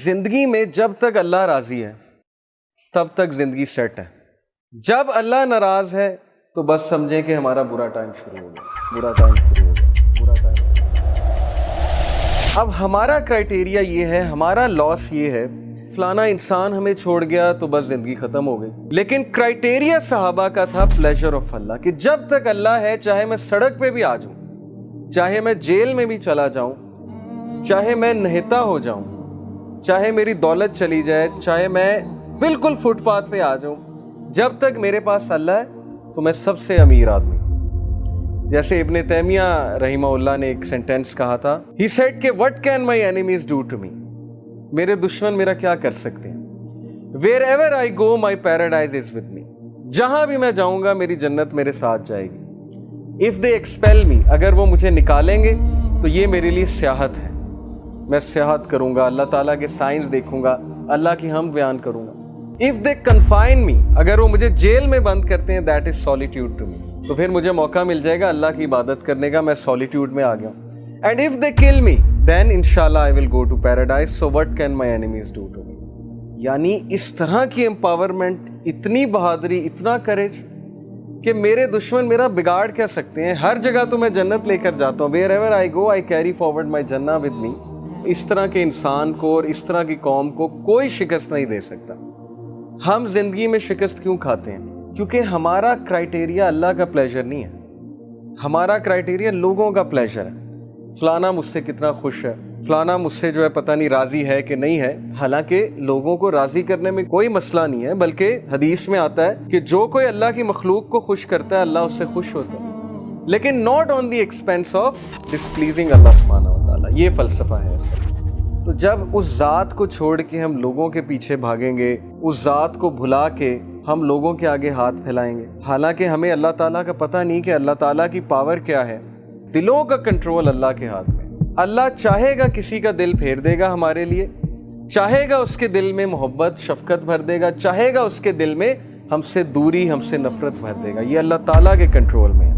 زندگی میں جب تک اللہ راضی ہے تب تک زندگی سیٹ ہے. جب اللہ ناراض ہے تو بس سمجھیں کہ ہمارا برا ٹائم شروع ہو گیا. اب ہمارا کرائٹیریا یہ ہے, ہمارا لاس یہ ہے, فلانا انسان ہمیں چھوڑ گیا تو بس زندگی ختم ہو گئی. لیکن کرائٹیریا صحابہ کا تھا پلیجر آف اللہ, کہ جب تک اللہ ہے چاہے میں سڑک پہ بھی آ جاؤں, چاہے میں جیل میں بھی چلا جاؤں, چاہے میں نہتا ہو جاؤں, چاہے میری دولت چلی جائے, چاہے میں بالکل فٹ پاتھ پہ آ جاؤں, جب تک میرے پاس اللہ ہے تو میں سب سے امیر آدمی. جیسے ابن تیمیہ رحمہ اللہ نے ایک سینٹینس کہا تھا, ہی سیڈ کہ what can my enemies do to me, میرے دشمن میرا کیا کر سکتے ہیں. wherever I go my paradise is with me, جہاں بھی میں جاؤں گا میری جنت میرے ساتھ جائے گی. if they expel me, اگر وہ مجھے نکالیں گے تو یہ میرے لیے سیاحت ہے, میں سیاحت کروں گا, اللہ تعالیٰ کے سائنس دیکھوں گا, اللہ کی حمد بیان کروں گا. if they confine me, اگر وہ مجھے جیل میں بند کرتے ہیں, that is solitude to me, تو پھر مجھے موقع مل جائے گا اللہ کی عبادت کرنے کا, میں سولیٹیوڈ میں آ گیا ہوں. and if they kill me then inshallah I will go to paradise, so what can my enemies do to me. یعنی اس طرح کی امپاورمنٹ, اتنی بہادری, اتنا کریج کہ میرے دشمن میرا بگاڑ کیا سکتے ہیں. ہر جگہ تو میں جنت لے کر جاتا ہوں, wherever I go I carry forward my jannah with me. اس طرح کے انسان کو اور اس طرح کی قوم کو کوئی شکست نہیں دے سکتا. ہم زندگی میں شکست کیوں کھاتے ہیں؟ کیونکہ ہمارا کرائٹیریا اللہ کا پلیجر نہیں ہے, ہمارا کرائٹیریا لوگوں کا پلیجر ہے. فلانا مجھ سے کتنا خوش ہے, فلانا مجھ سے جو ہے پتہ نہیں راضی ہے کہ نہیں ہے. حالانکہ لوگوں کو راضی کرنے میں کوئی مسئلہ نہیں ہے, بلکہ حدیث میں آتا ہے کہ جو کوئی اللہ کی مخلوق کو خوش کرتا ہے اللہ اس سے خوش ہوتا ہے, لیکن not on the expense of displeasing اللہ سبحانہ و تعالیٰ. یہ فلسفہ ہے. تو جب اس ذات کو چھوڑ کے ہم لوگوں کے پیچھے بھاگیں گے, اس ذات کو بھلا کے ہم لوگوں کے آگے ہاتھ پھیلائیں گے, حالانکہ ہمیں اللہ تعالیٰ کا پتہ نہیں کہ اللہ تعالیٰ کی پاور کیا ہے. دلوں کا کنٹرول اللہ کے ہاتھ میں. اللہ چاہے گا کسی کا دل پھیر دے گا ہمارے لیے, چاہے گا اس کے دل میں محبت شفقت بھر دے گا, چاہے گا اس کے دل میں ہم سے دوری, ہم سے نفرت بھر دے گا. یہ اللہ تعالیٰ کے کنٹرول میں ہے.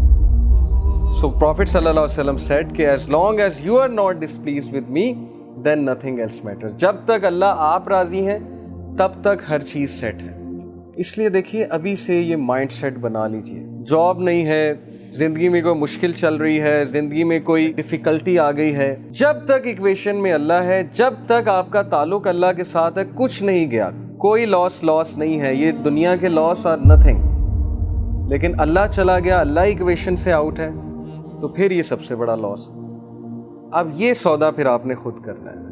سو پروفٹ صلی اللہ علیہ وسلم سیڈ کہ as long as you are not displeased with me then nothing else matters. جب تک اللہ آپ راضی ہیں تب تک ہر چیز سیٹ ہے. اس لیے دیکھیے ابھی سے یہ مائنڈ سیٹ بنا لیجئے. جاب نہیں ہے, زندگی میں کوئی مشکل چل رہی ہے, زندگی میں کوئی ڈیفیکلٹی آ گئی ہے, جب تک ایکویشن میں اللہ ہے, جب تک آپ کا تعلق اللہ کے ساتھ ہے, کچھ نہیں گیا, کوئی لاس نہیں ہے. یہ دنیا کے لاس آر نتھنگ. لیکن اللہ چلا گیا, اللہ ایکویشن سے آؤٹ ہے, تو پھر یہ سب سے بڑا لاس. اب یہ سودا پھر آپ نے خود کرنا ہے.